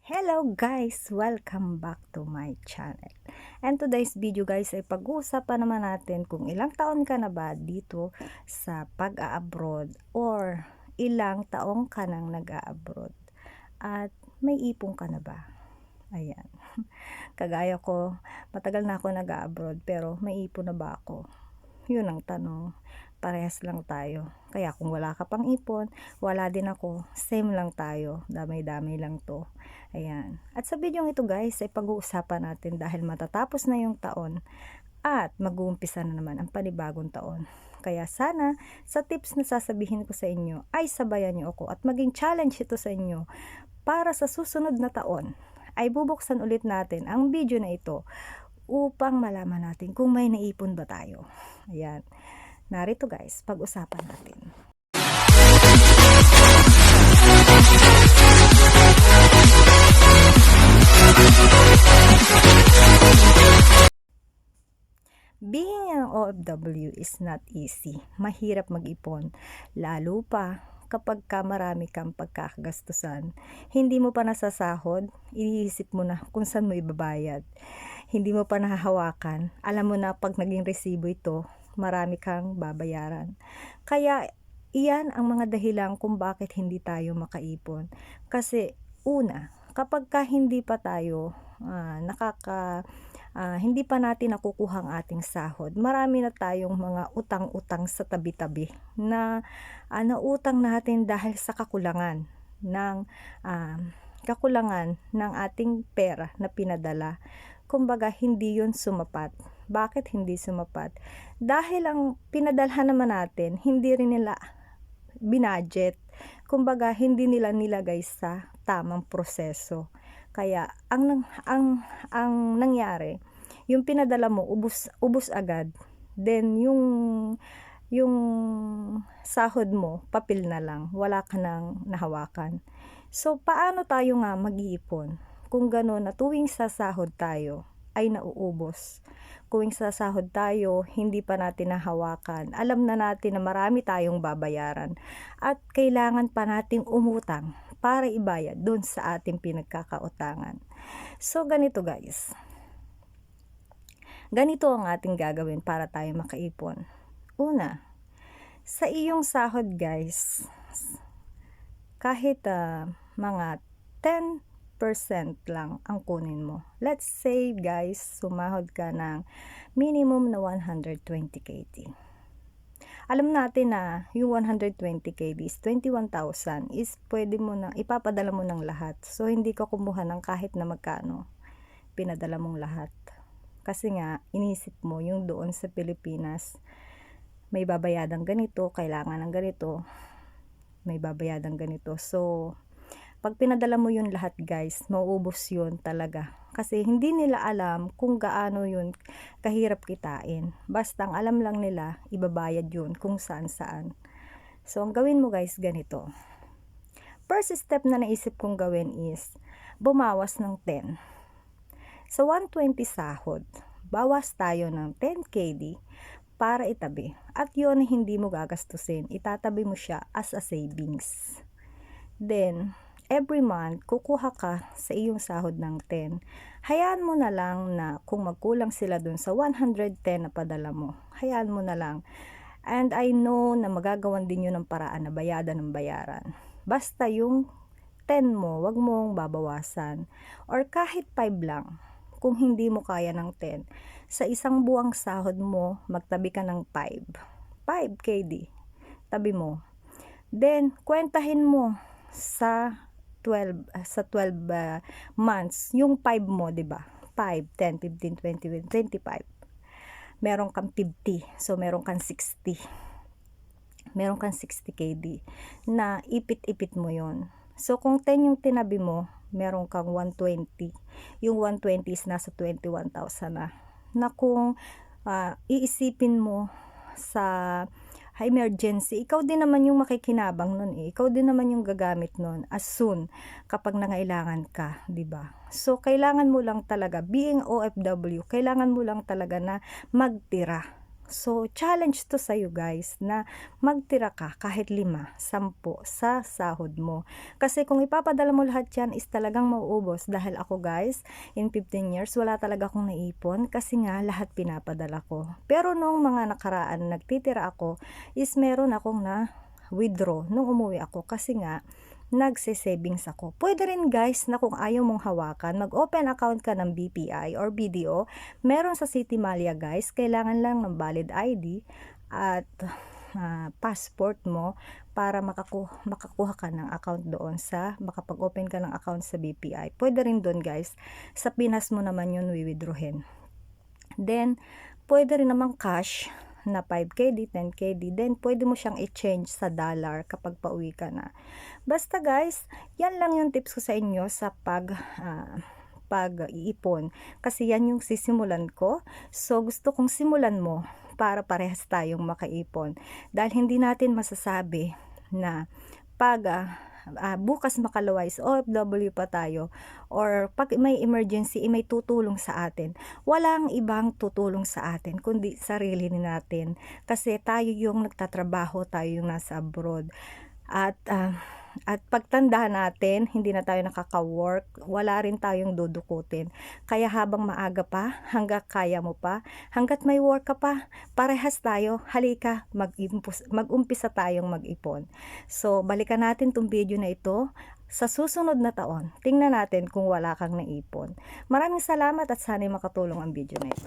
Hello guys! Welcome back to my channel. And today's video guys ay pag-uusapan naman natin kung ilang taon ka na ba dito sa pag-a-abroad or ilang taong ka nang nag-a-abroad at may ipon ka na ba? Ayan. Kagaya ko, matagal na ako nag-a-abroad pero may ipon na ba ako? Yun ang tanong. Parehas lang tayo. Kaya kung wala ka pang ipon, wala din ako. Same lang tayo. Damay-damay lang to. Ayan. At sa video ito guys, ay pag-uusapan natin dahil matatapos na yung taon at mag-uumpisa na naman ang panibagong taon. Kaya sana sa tips na sasabihin ko sa inyo ay sabayan niyo ako at maging challenge ito sa inyo para sa susunod na taon ay bubuksan ulit natin ang video na ito upang malaman natin kung may naipon ba tayo. Ayan. Narito guys, pag-usapan natin. Being an OFW is not easy. Mahirap mag-ipon. Lalo pa kapag marami kang pagkakagastusan. Hindi mo pa nasasahod, iniisip mo na kung saan mo ibabayad. Hindi mo pa nahahawakan. Alam mo na pag naging resibo ito, marami kang babayaran. Kaya iyan ang mga dahilan kung bakit hindi tayo makaipon. Kasi una, kapag hindi pa tayo hindi pa natin nakukuha ang ating sahod, marami na tayong mga utang-utang sa tabi-tabi na nautang natin dahil sa kakulangan ng ating pera na pinadala. Kumbaga hindi yun sumapat. Bakit hindi sumapat? Dahil ang pinadalhan naman natin, hindi rin nila binudget. Kumbaga hindi nila nilagay sa tamang proseso. Kaya ang nangyari, yung pinadala mo ubos agad. Then yung sahod mo papel na lang, wala ka nang nahawakan. So paano tayo nga mag-iipon? Kung gano'n na tuwing sasahod tayo ay nauubos. Kung sasahod tayo, hindi pa natin nahawakan. Alam na natin na marami tayong babayaran at kailangan pa nating umutang para ibayad doon sa ating pinagkakautangan. So ganito guys. Ganito ang ating gagawin para tayo makaipon. Una, sa iyong sahod guys, kahit mga 10% lang ang kunin mo. Let's say guys, sumahod ka ng minimum na 120 KD. Alam natin na yung 120 KD is 21,000 is pwede mo na ipapadala mo ng lahat. So hindi ka kumuha ng kahit na magkano. Pinadala mong lahat. Kasi nga inisip mo yung doon sa Pilipinas may babayadang ganito, kailangan ng ganito, may babayadang ganito. So pag pinadala mo yun lahat guys, mauubos yun talaga. Kasi hindi nila alam kung gaano yun kahirap kitain. Basta ang alam lang nila, ibabayad yun kung saan saan. So ang gawin mo guys, ganito. First step na naisip kong gawin is, bumawas ng 10. Sa 120 sahod, bawas tayo ng 10 KD para itabi. At yun hindi mo gagastusin, itatabi mo siya as a savings. Then, every month, kukuha ka sa iyong sahod ng 10. Hayaan mo na lang na kung magkulang sila dun sa 110 na padala mo, hayaan mo na lang. And I know na magagawan din yun ng paraan na bayadan ng bayaran. Basta yung 10 mo, wag mong babawasan. Or kahit 5 lang, kung hindi mo kaya ng 10. Sa isang buwang sahod mo, magtabi ka ng 5 KD. Tabi mo. Then, kwentahin mo sa 12 months yung 5 mo, 'di ba? 5, 10, 15, 20, 25. Meron kang 50, so meron kang 60. Meron kang 60 KD na ipit-ipit mo 'yon. So kung 10 yung tinabi mo, meron kang 120. Yung 120 is nasa 21,000 na. Na kung iisipin mo sa emergency, ikaw din naman yung makikinabang nun eh. Ikaw din naman yung gagamit nun as soon kapag nangailangan ka, 'di ba? So kailangan mo lang talaga, being OFW, kailangan mo lang talaga na magtira. So, challenge to sa'yo guys na magtira ka kahit 5, 10 sa sahod mo. Kasi kung ipapadala mo lahat yan is talagang mauubos. Dahil ako guys, in 15 years, wala talaga akong naipon kasi nga lahat pinapadala ko. Pero nung mga nakaraan nagtitira ako, is meron akong na withdraw nung umuwi ako kasi nga nagse-savings ako. Pwede rin guys na kung ayaw mong hawakan, mag-open account ka ng BPI or BDO. Meron sa City Malia guys, kailangan lang ng valid ID at passport mo para makakuha ka ng account doon makapag-open ka ng account sa BPI. Pwede rin doon guys, sa Pinas mo naman yun withdrawin. Then, pwede rin naman cash na 5KD, 10KD, then pwede mo siyang i-change sa dollar kapag pauwi ka na. Basta guys, yan lang yung tips ko sa inyo sa pag-iipon. Kasi yan yung sisimulan ko. So, gusto kong simulan mo para parehas tayong makaipon. Dahil hindi natin masasabi na pag bukas makalawa is OFW pa tayo or pag may emergency may tutulong sa atin. Walang ibang tutulong sa atin kundi sarili natin. Kasi tayo yung nagtatrabaho, tayo yung nasa abroad. At pagtanda natin, hindi na tayo nakaka-work, wala rin tayong dudukutin. Kaya habang maaga pa, hanggang kaya mo pa, hanggat may work ka pa, parehas tayo, halika, mag-umpisa tayong mag-ipon. So, balikan natin tong video na ito. Sa susunod na taon, tingnan natin kung wala kang naipon. Maraming salamat at sana'y makatulong ang video na ito.